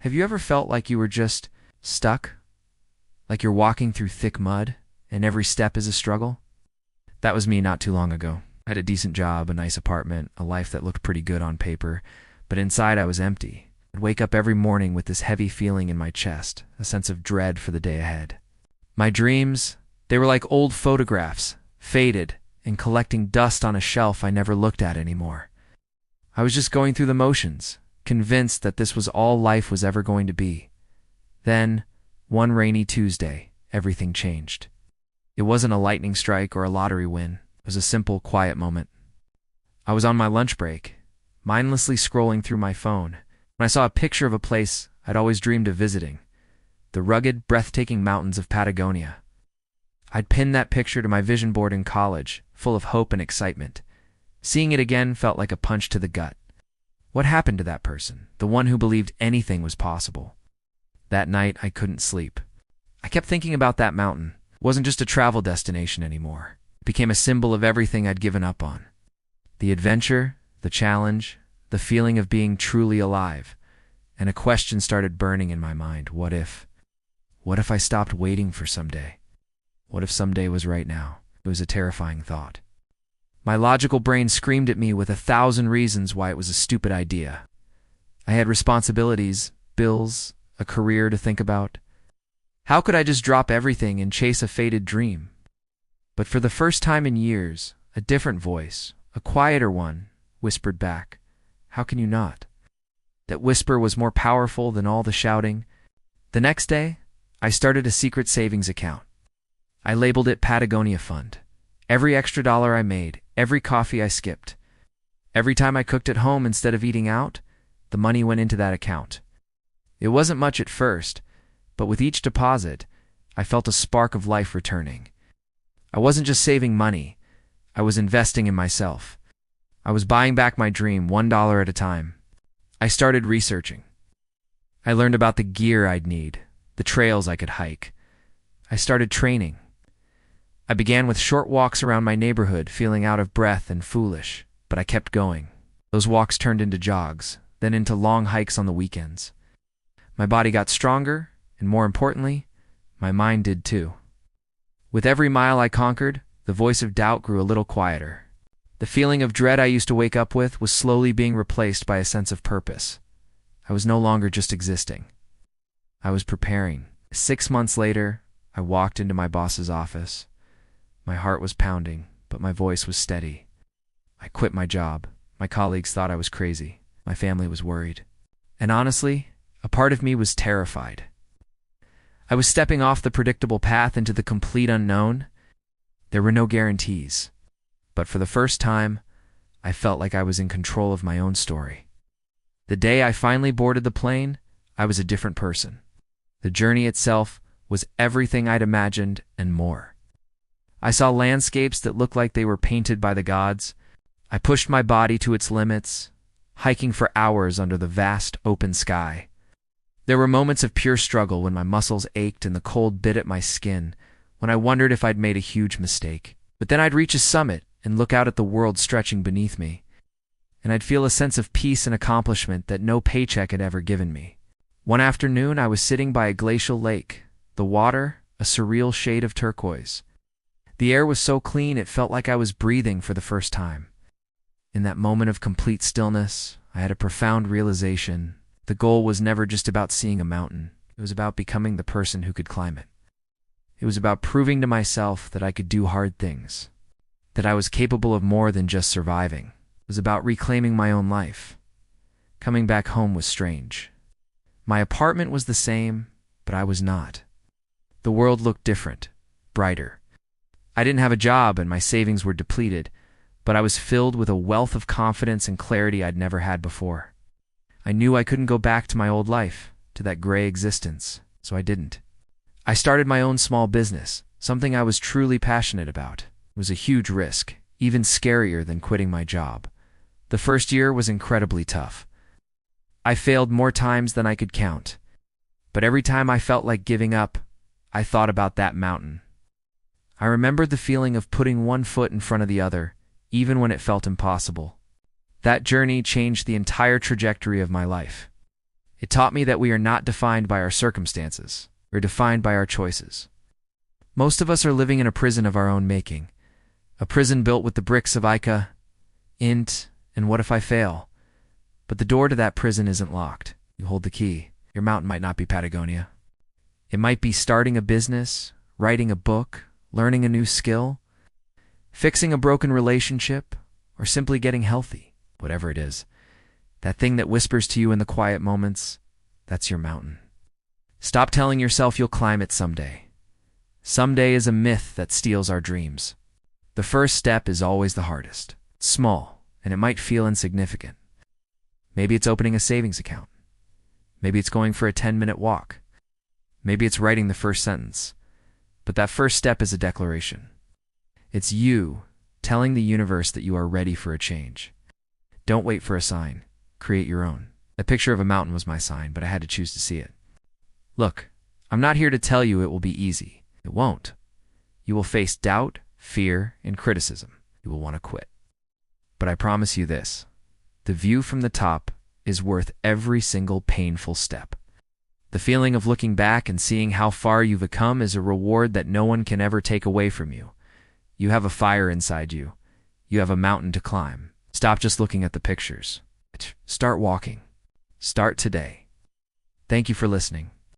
Have you ever felt like you were just stuck? Like you're walking through thick mud and every step is a struggle? That was me not too long ago. I had a decent job, a nice apartment, a life that looked pretty good on paper, but inside I was empty. I'd wake up every morning with this heavy feeling in my chest, a sense of dread for the day ahead. My dreams, they were like old photographs, faded and collecting dust on a shelf I never looked at anymore. I was just going through the motions, convinced that this was all life was ever going to be. Then, one rainy Tuesday, everything changed. It wasn't a lightning strike or a lottery win. It was a simple, quiet moment. I was on my lunch break, mindlessly scrolling through my phone, when I saw a picture of a place I'd always dreamed of visiting, the rugged, breathtaking mountains of Patagonia. I'd pinned that picture to my vision board in college, full of hope and excitement. Seeing it again felt like a punch to the gut. What happened to that person, the one who believed anything was possible? That night, I couldn't sleep. I kept thinking about that mountain. It wasn't just a travel destination anymore. It became a symbol of everything I'd given up on. The adventure, the challenge, the feeling of being truly alive. And a question started burning in my mind. What if? What if I stopped waiting for someday? What if someday was right now? It was a terrifying thought. My logical brain screamed at me with 1,000 reasons why it was a stupid idea. I had responsibilities, bills, a career to think about. How could I just drop everything and chase a faded dream? But for the first time in years, a different voice, a quieter one, whispered back, "How can you not?" That whisper was more powerful than all the shouting. The next day, I started a secret savings account. I labeled it Patagonia Fund. Every extra dollar I made, every coffee I skipped, every time I cooked at home instead of eating out, the money went into that account. It wasn't much at first, but with each deposit, I felt a spark of life returning. I wasn't just saving money, I was investing in myself. I was buying back my dream $1 at a time. I started researching. I learned about the gear I'd need, the trails I could hike. I started training. I began with short walks around my neighborhood, feeling out of breath and foolish, but I kept going. Those walks turned into jogs, then into long hikes on the weekends. My body got stronger, and more importantly, my mind did too. With every mile I conquered, the voice of doubt grew a little quieter. The feeling of dread I used to wake up with was slowly being replaced by a sense of purpose. I was no longer just existing. I was preparing. 6 months later, I walked into my boss's office. My heart was pounding, but my voice was steady. I quit my job. My colleagues thought I was crazy. My family was worried. And honestly, a part of me was terrified. I was stepping off the predictable path into the complete unknown. There were no guarantees. But for the first time, I felt like I was in control of my own story. The day I finally boarded the plane, I was a different person. The journey itself was everything I'd imagined and more. I saw landscapes that looked like they were painted by the gods. I pushed my body to its limits, hiking for hours under the vast open sky. There were moments of pure struggle when my muscles ached and the cold bit at my skin, when I wondered if I'd made a huge mistake. But then I'd reach a summit and look out at the world stretching beneath me, and I'd feel a sense of peace and accomplishment that no paycheck had ever given me. One afternoon, I was sitting by a glacial lake, the water a surreal shade of turquoise. The air was so clean it felt like I was breathing for the first time. In that moment of complete stillness, I had a profound realization. The goal was never just about seeing a mountain. It was about becoming the person who could climb it. It was about proving to myself that I could do hard things, that I was capable of more than just surviving. It was about reclaiming my own life. Coming back home was strange. My apartment was the same, but I was not. The world looked different, brighter. I didn't have a job and my savings were depleted, but I was filled with a wealth of confidence and clarity I'd never had before. I knew I couldn't go back to my old life, to that gray existence, so I didn't. I started my own small business, something I was truly passionate about. It was a huge risk, even scarier than quitting my job. The first year was incredibly tough. I failed more times than I could count. But every time I felt like giving up, I thought about that mountain. I remembered the feeling of putting one foot in front of the other, even when it felt impossible. That journey changed the entire trajectory of my life. It taught me that we are not defined by our circumstances. We're defined by our choices. Most of us are living in a prison of our own making. A prison built with the bricks of Ica, int, and what if I fail? But the door to that prison isn't locked. You hold the key. Your mountain might not be Patagonia. It might be starting a business, writing a book, learning a new skill, fixing a broken relationship, or simply getting healthy. Whatever it is, that thing that whispers to you in the quiet moments, that's your mountain. Stop telling yourself you'll climb it someday. Someday is a myth that steals our dreams. The first step is always the hardest. It's small, and it might feel insignificant. Maybe it's opening a savings account. Maybe it's going for a 10-minute walk. Maybe it's writing the first sentence. But that first step is a declaration. It's you telling the universe that you are ready for a change. Don't wait for a sign. Create your own. That picture of a mountain was my sign, but I had to choose to see it. Look, I'm not here to tell you it will be easy. It won't. You will face doubt, fear, and criticism. You will want to quit. But I promise you this. The view from the top is worth every single painful step. The feeling of looking back and seeing how far you've come is a reward that no one can ever take away from you. You have a fire inside you. You have a mountain to climb. Stop just looking at the pictures. Start walking. Start today. Thank you for listening.